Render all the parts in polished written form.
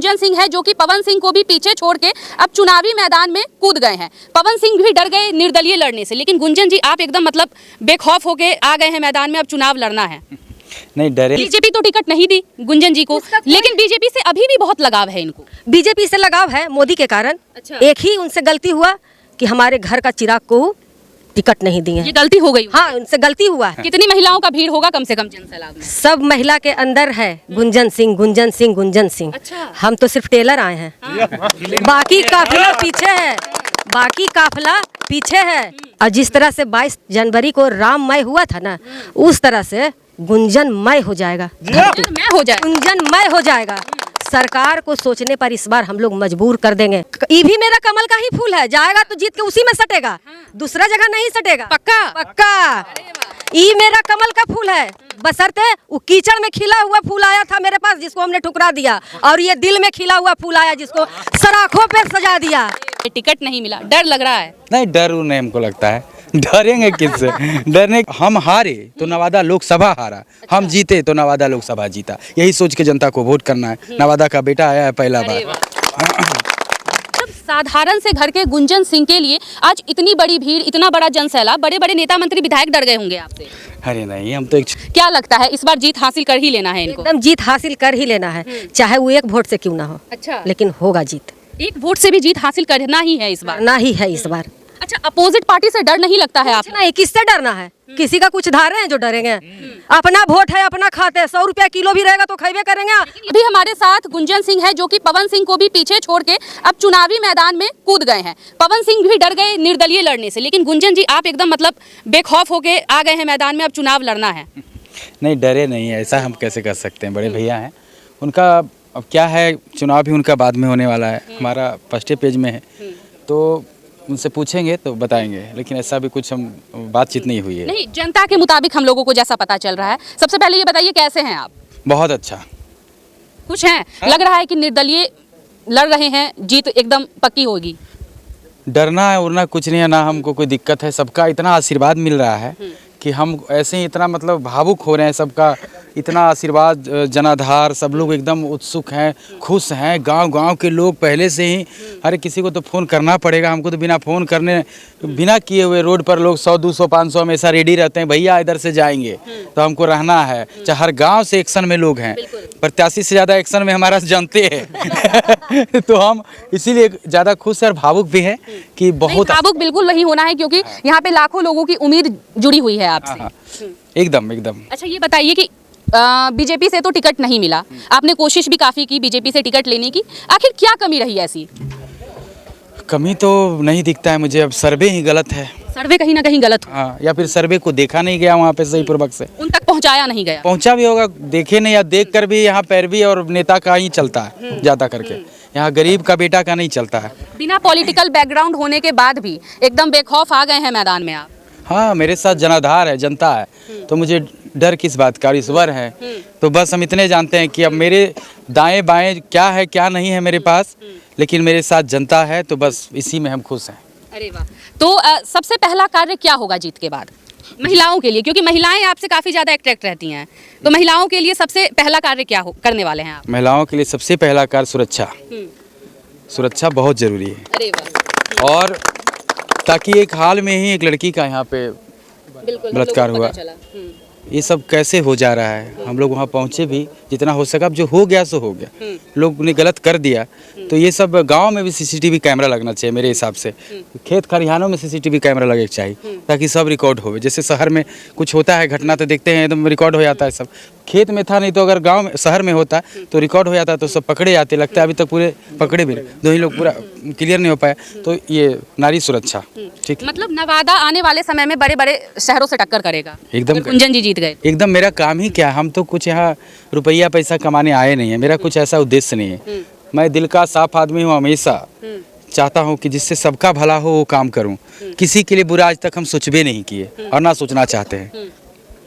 गुंजन सिंह है जो कि पवन सिंह को भी पीछे छोड़ के अब चुनावी मैदान में कूद गए हैं। पवन सिंह भी डर गए निर्दलीय लड़ने से, लेकिन गुंजन जी आप एकदम मतलब बेखौफ होके आ गए हैं मैदान में, अब चुनाव लड़ना है। नहीं डरे। बीजेपी तो टिकट नहीं दी गुंजन जी को, लेकिन बीजेपी से अभी भी बहुत लगाव है इनको। बीजेपी से लगाव है मोदी के कारण। अच्छा। एक ही उनसे गलती हुआ कि हमारे घर का चिराग को टिकट नहीं दिए। ये गलती हो गई। हाँ, उनसे गलती हुआ है। कितनी महिलाओं का भीड़ होगा कम से कम जनसैलाब में? सब महिला के अंदर है गुंजन सिंह, गुंजन सिंह, गुंजन सिंह। अच्छा। हम तो सिर्फ टेलर आए हैं। बाकी काफिला पीछे है, बाकी काफिला पीछे है। और जिस तरह से 22 जनवरी को राममय हुआ था ना, उस तरह से गुंजनमय हो जाएगा। मैं हो जाए गुंजनमय हो जाएगा। सरकार को सोचने पर इस बार हम लोग मजबूर कर देंगे। ये भी मेरा कमल का ही फूल है, जाएगा तो जीत के उसी में सटेगा, दूसरा जगह नहीं सटेगा। पक्का पक्का। ये मेरा कमल का फूल है, बशर्ते वो कीचड़ में खिला हुआ फूल आया था मेरे पास जिसको हमने ठुकरा दिया, और ये दिल में खिला हुआ फूल आया जिसको सराखों पे सजा दिया। टिकट नहीं मिला, डर लग रहा है? नहीं डर नहीं हमको लगता है, डरेंगे किससे? डरने हम हारे तो नवादा लोकसभा हारा, हम जीते तो नवादा लोकसभा जीता। यही सोच के जनता को वोट करना है। नवादा का बेटा आया है पहला बार। साधारण से घर के गुंजन सिंह के लिए आज इतनी बड़ी भीड़, इतना बड़ा जनसैलाब, बड़े बड़े नेता मंत्री विधायक डर गए होंगे आपसे। अरे नहीं, हम तो क्या लगता है इस बार जीत हासिल कर ही लेना है इनको? एकदम जीत हासिल कर ही लेना है, चाहे वो एक वोट से क्यों ना हो। अच्छा। लेकिन होगा जीत। एक वोट से भी जीत हासिल करना ही है इस बार। ना ही है इस बार। अच्छा, अपोजिट पार्टी से डर नहीं लगता है आप? नहीं, किससे डरना है? किसी का कुछ धारे हैं जो डरेंगे? अपना वोट है, अपना खाते हैं। 100 रुपया किलो भी रहेगा तो खैबे करेंगे। अभी हमारे साथ गुंजन सिंह है जो कि पवन सिंह को भी पीछे छोड़ के अब चुनावी मैदान में कूद गए हैं। पवन सिंह भी डर गए निर्दलीय लड़ने से, लेकिन गुंजन जी आप एकदम मतलब बेखौफ होके आ गए हैं मैदान में, अब चुनाव लड़ना है। नहीं डरे नहीं है, ऐसा हम कैसे कर सकते हैं? बड़े भैया हैं, उनका अब क्या है, चुनाव भी उनका बाद में होने वाला है, हमारा फर्स्ट पेज में है, तो उनसे पूछेंगे तो बताएंगे, लेकिन ऐसा भी कुछ हम बातचीत नहीं हुई है। नहीं, जनता के मुताबिक हम लोगों को जैसा पता चल रहा है, सबसे पहले ये बताइए कैसे हैं आप? बहुत अच्छा। खुश हैं? लग रहा है कि निर्दलीय लड़ रहे हैं, जीत एकदम पक्की होगी। डरना है उड़ना कुछ नहीं है, ना हमको कोई दिक्कत है। सबका इतना आशीर्वाद मिल रहा है कि हम ऐसे ही इतना मतलब भावुक हो रहे हैं। सबका इतना आशीर्वाद, जनाधार, सब लोग एकदम उत्सुक हैं, खुश हैं। गांव के लोग पहले से ही, अरे किसी को तो फ़ोन करना पड़ेगा, हमको तो बिना फ़ोन करने, बिना किए हुए रोड पर लोग 100, 200, 500 हमेशा रेडी रहते हैं, भैया इधर से जाएंगे तो हमको रहना है। चाहे हर गांव से एक्शन में लोग हैं, प्रत्याशी से ज़्यादा एक्शन में हमारा जानते हैं। तो हम इसीलिए ज़्यादा खुश और भावुक भी हैं कि बहुत भावुक बिल्कुल नहीं होना है, क्योंकि यहाँ पे लाखों लोगों की उम्मीद जुड़ी हुई है आपसे। एकदम एकदम। अच्छा, ये बताइए कि बीजेपी से तो टिकट नहीं मिला, आपने कोशिश भी काफ़ी की बीजेपी से टिकट लेने की, आखिर क्या कमी रही ऐसी? कमी तो नहीं दिखता है मुझे, अब सर्वे ही गलत है। सर्वे कहीं ना कहीं गलत हो, हाँ, या फिर सर्वे को देखा नहीं गया वहाँ पे सही पूर्वक से, उन तक पहुँचाया नहीं गया। पहुँचा भी होगा, देखे नहीं, या देख कर भी यहाँ पैरवी और नेता का ही चलता है ज़्यादा करके, यहाँ गरीब का बेटा का नहीं चलता है। बिना पॉलिटिकल बैकग्राउंड होने के बाद भी एकदम बेखौफ आ गए हैं मैदान में आप। हाँ, मेरे साथ जनाधार है, जनता है, तो मुझे डर किस बात का? ईश्वर है, तो बस हम इतने जानते हैं कि अब मेरे दाएं बाएं क्या है क्या नहीं है मेरे पास, लेकिन मेरे साथ जनता है, तो बस इसी में हम खुश हैं। अरे वाह। तो सबसे पहला कार्य क्या होगा जीत के बाद महिलाओं के लिए, क्योंकि महिलाएं आपसे काफ़ी ज़्यादा अट्रैक्ट रहती हैं, तो महिलाओं के लिए सबसे पहला कार्य क्या करने वाले हैं आप? महिलाओं के लिए सबसे पहला कार्य सुरक्षा। सुरक्षा बहुत ज़रूरी है। अरे वाह। और ताकि एक हाल में ही एक लड़की का यहाँ पे बलात्कार हुआ, ये सब कैसे हो जा रहा है? हम लोग वहाँ पहुँचे भी, जितना हो सका, अब जो हो गया सो हो गया, लोग ने गलत कर दिया, तो ये सब गांव में भी सीसीटीवी कैमरा लगना चाहिए मेरे हिसाब से। खेत खलिहानों में सीसीटीवी कैमरा लगे चाहिए, ताकि सब रिकॉर्ड हो। जैसे शहर में कुछ होता है घटना तो देखते हैं एकदम रिकॉर्ड हो जाता है सब, खेत में था नहीं, तो अगर गाँव में शहर में होता तो रिकॉर्ड हो जाता, तो सब पकड़े जाते। लगता है अभी तक पूरे पकड़े भी नहीं, 2 ही लोग पूरा क्लियर नहीं हो पाया। तो ये नारी सुरक्षा, ठीक, मतलब नवादा आने वाले समय में बड़े बड़े शहरों से टक्कर करेगा एकदम। गुंजन जी जीत गए एकदम। मेरा काम ही क्या, हम तो कुछ यहाँ रुपया पैसा कमाने आए नहीं है, मेरा कुछ ऐसा उद्देश्य नहीं है। मैं दिल का साफ आदमी हूँ, हमेशा चाहता हूँ कि जिससे सबका भला हो वो काम करूँ। किसी के लिए बुरा आज तक हम सोचबे नहीं किए और ना सोचना चाहते हैं।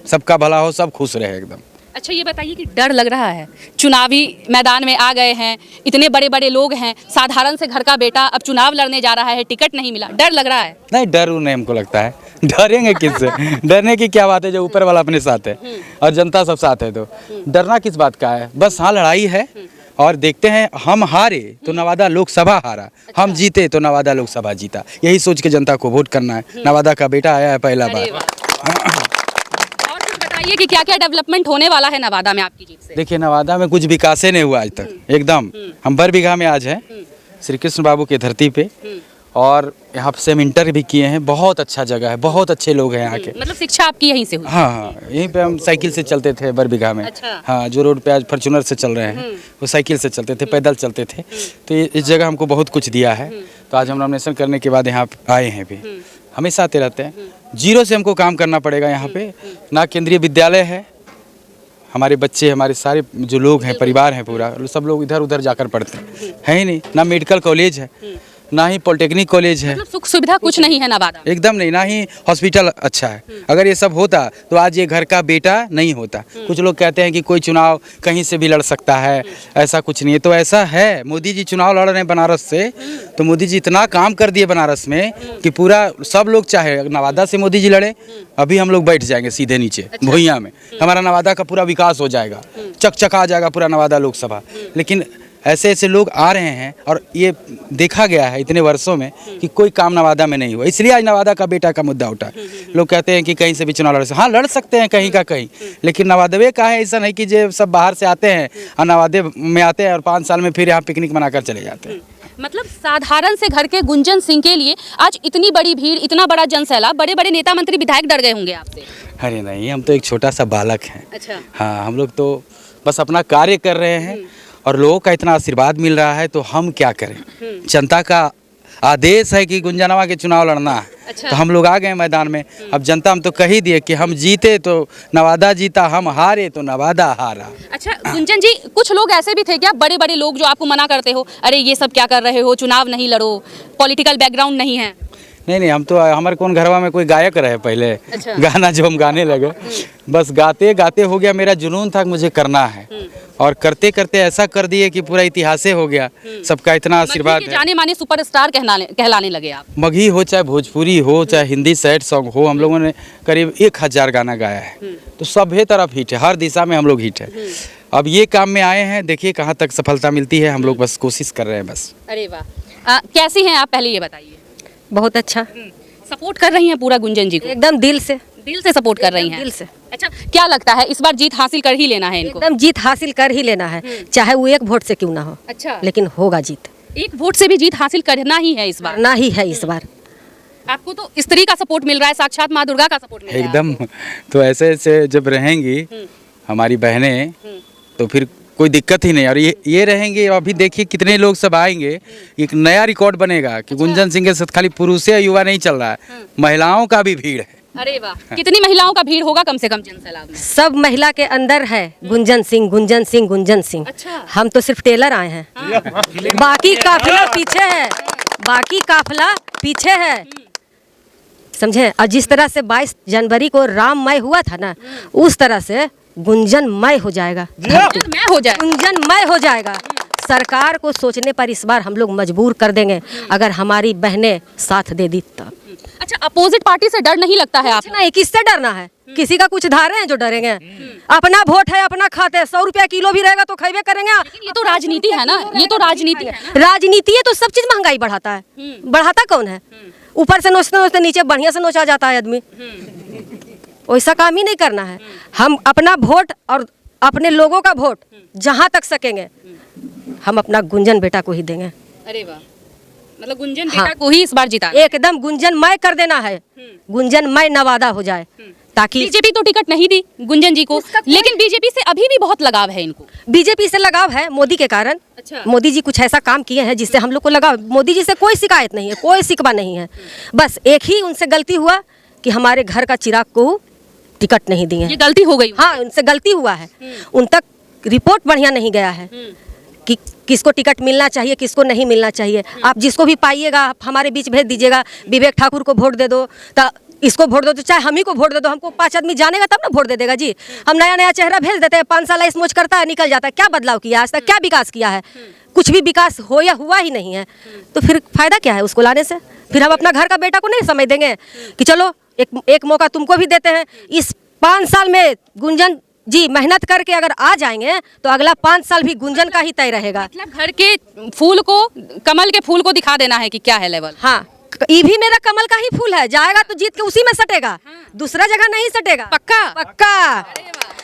सबका भला हो, सब खुश रहे एकदम। अच्छा, ये बताइए कि डर लग रहा है, चुनावी मैदान में आ गए हैं, इतने बड़े बड़े लोग हैं, साधारण से घर का बेटा अब चुनाव लड़ने जा रहा है, टिकट नहीं मिला, डर लग रहा है? नहीं डर नहीं हमको लगता है, डरेंगे किससे? डरने की क्या बात है, जो ऊपर वाला अपने साथ है और जनता सब साथ है, तो डरना किस बात का है? बस हाँ, लड़ाई है, और देखते हैं हम हारे तो नवादा लोकसभा हारा, हम जीते तो नवादा लोकसभा जीता। यही सोच के जनता को वोट करना है। नवादा का बेटा आया है पहला बार। और कुछ बताइए कि क्या क्या डेवलपमेंट होने वाला है नवादा में आपकी जीत से? देखिए नवादा में कुछ विकास नहीं हुआ आज तक, एकदम। हम बरबीघा में आज हैं श्री कृष्ण बाबू की धरती पे, और यहाँ से हम इंटर भी किए हैं। बहुत अच्छा जगह है, बहुत अच्छे लोग हैं यहाँ के। मतलब शिक्षा आपकी यहीं से हुई? हाँ हाँ, यहीं पे हम साइकिल से चलते थे बरबीघा में। अच्छा। हाँ, जो रोड पे आज फॉर्च्यूनर से चल रहे हैं वो साइकिल से चलते थे, पैदल चलते थे। तो इस जगह हमको बहुत कुछ दिया है। तो आज हम नॉमिनेशन करने के बाद यहाँ आए हैं भी, हमेशा आते रहते हैं। जीरो से हमको काम करना पड़ेगा यहाँ पे। ना केंद्रीय विद्यालय है, हमारे बच्चे, हमारे सारे जो लोग हैं, परिवार हैं पूरा, सब लोग इधर उधर जाकर पढ़ते हैं, है ही नहीं। ना मेडिकल कॉलेज है, ना ही पॉलिटेक्निक कॉलेज है, मतलब सुख सुविधा कुछ नहीं है नवादा में? एकदम नहीं। ना ही हॉस्पिटल अच्छा है। अगर ये सब होता तो आज ये घर का बेटा नहीं होता। कुछ लोग कहते हैं कि कोई चुनाव कहीं से भी लड़ सकता है, ऐसा कुछ नहीं है। तो ऐसा है, मोदी जी चुनाव लड़ रहे हैं बनारस से, तो मोदी जी इतना काम कर दिए बनारस में कि पूरा सब लोग चाहे नवादा से मोदी जी लड़े, अभी हम लोग बैठ जाएंगे सीधे नीचे भुइयां में। हमारा नवादा का पूरा विकास हो जाएगा, चकचका आ जाएगा पूरा नवादा लोकसभा। लेकिन ऐसे ऐसे लोग आ रहे हैं, और ये देखा गया है इतने वर्षों में कि कोई काम नवादा में नहीं हुआ। इसलिए आज नवादा का बेटा का मुद्दा उठा। लोग कहते हैं कि कहीं से भी चुनाव लड़ सकते, हाँ लड़ सकते हैं कहीं का कहीं, लेकिन नवादवे का है। ऐसा नहीं कि जो सब बाहर से आते हैं और नवादे में आते हैं और 5 साल में फिर यहाँ पिकनिक मनाकर चले जाते हैं। मतलब साधारण से घर के गुंजन सिंह के लिए आज इतनी बड़ी भीड़, इतना बड़ा जनसैलाब, बड़े बड़े नेता मंत्री विधायक डर गए होंगे आपसे? अरे नहीं, हम तो एक छोटा सा बालक हैं। अच्छा। हाँ, हम लोग तो बस अपना कार्य कर रहे हैं, और लोगों का इतना आशीर्वाद मिल रहा है, तो हम क्या करें। जनता का आदेश है कि गुंजनवा के चुनाव लड़ना है। अच्छा। तो हम लोग आ गए मैदान में। अब जनता हम तो कह ही दिए कि हम जीते तो नवादा जीता, हम हारे तो नवादा हारा। अच्छा गुंजन जी, कुछ लोग ऐसे भी थे क्या, बड़े बड़े लोग जो आपको मना करते हो, अरे ये सब क्या कर रहे हो, चुनाव नहीं लड़ो, पॉलिटिकल बैकग्राउंड नहीं है? नहीं, हम तो, हमारे कौन घरवा में कोई गायक रहे पहले। अच्छा। गाना जो हम गाने लगे, बस गाते गाते हो गया। मेरा जुनून था कि मुझे करना है, और करते करते ऐसा कर दिए कि पूरा इतिहास हो गया। सबका इतना आशीर्वाद है। जाने माने सुपरस्टार कहलाने लगे आप। मगही हो, चाहे भोजपुरी हो, चाहे हिंदी सैड सॉन्ग हो, हम लोगों ने करीब 1000 गाना गाया है। तो सभी तरफ हिट है, हर दिशा में हम लोग हिट है। अब ये काम में आए हैं, देखिए कहाँ तक सफलता मिलती है। हम लोग बस कोशिश कर रहे हैं बस। अरे वाह, कैसी हैं आप, पहले ये बताइए? बहुत अच्छा, सपोर्ट कर रही हैं पूरा गुंजन जी को? एकदम दिल से सपोर्ट कर रही हैं? दिल से। अच्छा, क्या लगता है इस बार जीत हासिल कर ही लेना है इनको? एकदम जीत हासिल कर ही लेना है, चाहे वो 1 वोट से क्यों ना हो। अच्छा। लेकिन होगा जीत, 1 वोट से भी जीत हासिल करना ही है इस बार? करना ही है इस बार। आपको तो स्त्री का सपोर्ट मिल रहा है, साक्षात माँ दुर्गा का सपोर्ट मिल रहा है। एकदम। तो ऐसे ऐसे जब रहेंगी हमारी बहनें, तो फिर कोई दिक्कत ही नहीं। और ये रहेंगे, अभी देखिए कितने लोग सब आएंगे, एक नया रिकॉर्ड बनेगा कि गुंजन सिंह के साथ खाली पुरुष या युवा नहीं चल रहा है, महिलाओं का भी भीड़ है। अरे वाह, कितनी महिलाओं का भीड़ होगा कम से कम जनसैलाब में? सब महिला के अंदर है गुंजन सिंह, गुंजन सिंह, गुंजन सिंह। अच्छा। हम तो सिर्फ टेलर आए हैं, बाकी काफिला पीछे है, बाकी काफिला पीछे है, समझे। और जिस तरह से 22 जनवरी को राममय हुआ था ना, उस तरह से गुंजनमय हो जाएगा, मैं हो जाए, गुंजनमय हो जाएगा। सरकार को सोचने पर इस बार हम लोग मजबूर कर देंगे, अगर हमारी बहनें साथ दे दी तब। अच्छा, अपोजिट पार्टी से डर नहीं लगता है आप? नहीं, किससे डरना है? किसी का कुछ धारे हैं जो डरेंगे? अपना वोट है, अपना खाते हैं, 100 रुपया किलो भी रहेगा तो खैबे करेंगे। ये तो राजनीति है ना, ये तो राजनीति है ना। राजनीति है तो सब चीज महंगाई बढ़ाता है, बढ़ाता कौन है? ऊपर से नोचते नोचते नीचे बढ़िया से नोचा जाता है आदमी। वैसा काम ही नहीं करना है। हम अपना वोट और अपने लोगों का वोट जहां तक सकेंगे हम अपना गुंजन बेटा को ही देंगे। अरे वाह, मतलब गुंजन बेटा को ही इस बार जिता एकदम गुंजनमय कर देना है, गुंजनमय नवादा हो जाए। ताकि बीजेपी तो टिकट नहीं दी गुंजन जी को, लेकिन बीजेपी से अभी भी बहुत लगाव है इनको। बीजेपी से लगाव है मोदी के कारण। अच्छा। मोदी जी कुछ ऐसा काम किए हैं जिससे हम लोग को लगाव। मोदी जी से कोई शिकायत नहीं है, कोई शिकवा नहीं है, बस एक ही उनसे गलती हुआ कि हमारे घर का चिराग को टिकट नहीं दिए। ये गलती हो गई? हाँ, उनसे गलती हुआ है। उन तक रिपोर्ट बढ़िया नहीं गया है कि किसको टिकट मिलना चाहिए, किसको नहीं मिलना चाहिए। आप जिसको भी पाइएगा आप हमारे बीच भेज दीजिएगा, विवेक ठाकुर को वोट दे दो, तो इसको वोट दो, तो चाहे हम ही को वोट दे दो, हमको 5 आदमी जानेगा तब ना वोट दे देगा जी। हम नया नया चेहरा भेज देते हैं, 5 साल इस मोच करता है, निकल जाता है। क्या बदलाव किया आज तक, क्या विकास किया है? कुछ भी विकास हो या हुआ ही नहीं है, तो फिर फायदा क्या है उसको लाने से? फिर हम अपना घर का बेटा को नहीं समझ देंगे कि चलो एक मौका तुमको भी देते हैं। इस 5 साल में गुंजन जी मेहनत करके अगर आ जाएंगे तो अगला 5 साल भी गुंजन का ही तय रहेगा। मतलब घर के फूल को, कमल के फूल को दिखा देना है कि क्या है लेवल। हाँ, ये भी मेरा कमल का ही फूल है, जाएगा तो जीत के उसी में सटेगा, दूसरा जगह नहीं सटेगा। पक्का पक्का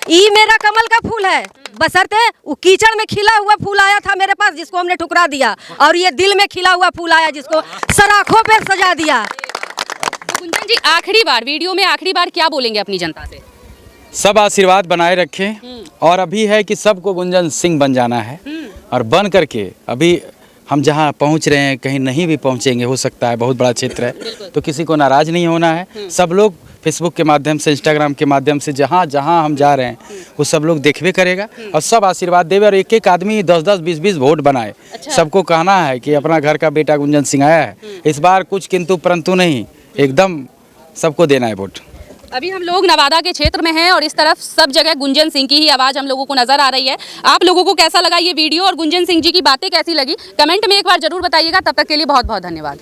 ये मेरा कमल का फूल है, बशर्ते वो कीचड़ में खिला हुआ फूल आया था मेरे पास जिसको हमने ठुकरा दिया, और ये दिल में खिला हुआ फूल आया जिसको सराखों पे सजा दिया। तो गुंजन जी आखिरी बार, वीडियो में आखिरी बार क्या बोलेंगे अपनी जनता से? सब आशीर्वाद बनाए रखें, और अभी है कि सबको गुंजन सिंह बन जाना है, और बन करके अभी हम जहाँ पहुँच रहे हैं कहीं नहीं भी पहुँचेंगे, हो सकता है बहुत बड़ा क्षेत्र है, तो किसी को नाराज़ नहीं होना है। सब लोग फेसबुक के माध्यम से, इंस्टाग्राम के माध्यम से जहाँ जहाँ हम जा रहे हैं वो सब लोग देखबे करेगा और सब आशीर्वाद देवे, और एक एक आदमी 10-10, 20-20 वोट बनाए। सबको कहना है कि अपना घर का बेटा गुंजन सिंह आया है, इस बार कुछ किंतु परंतु नहीं, एकदम सबको देना है वोट। अभी हम लोग नवादा के क्षेत्र में हैं और इस तरफ सब जगह गुंजन सिंह की ही आवाज़ हम लोगों को नजर आ रही है। आप लोगों को कैसा लगा ये वीडियो और गुंजन सिंह जी की बातें कैसी लगी, कमेंट में एक बार जरूर बताइएगा। तब तक के लिए बहुत बहुत धन्यवाद।